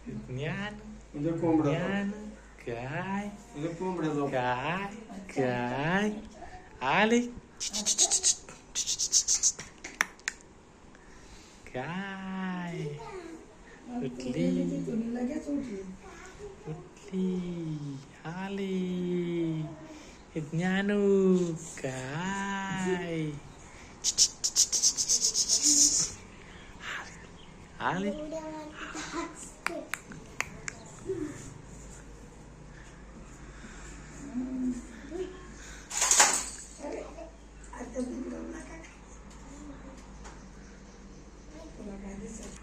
ज्ञान म्हणजे कोंबड्या ज्ञान काय म्हणजे कोंबड्या काय काय आले काय उठली लगेच उठली. उठली आली ज्ञानू काय आले आता बिघडवू नका. तुला काय दिसत?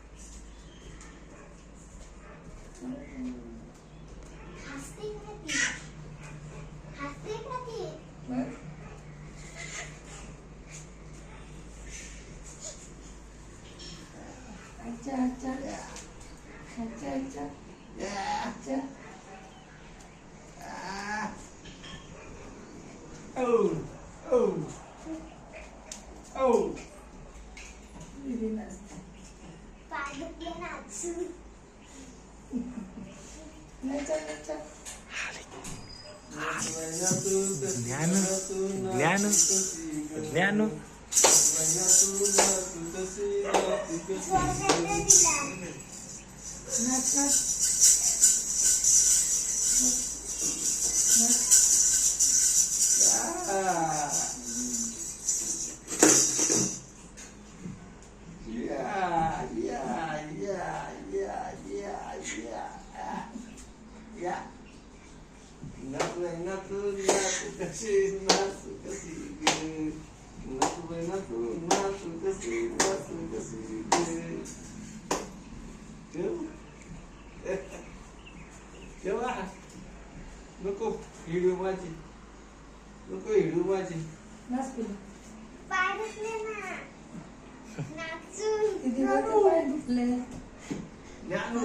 बरं. अच्छा अच्छा अच्छा अच्छा अच्छा. दिदी नसते. नचा नचा. ज्ञान ज्ञान ज्ञानू नाच नाच. नको हिडू माझी नको हिडू माझी नाच पिलं. नाचून दीदी पाय दुखले. ज्ञानू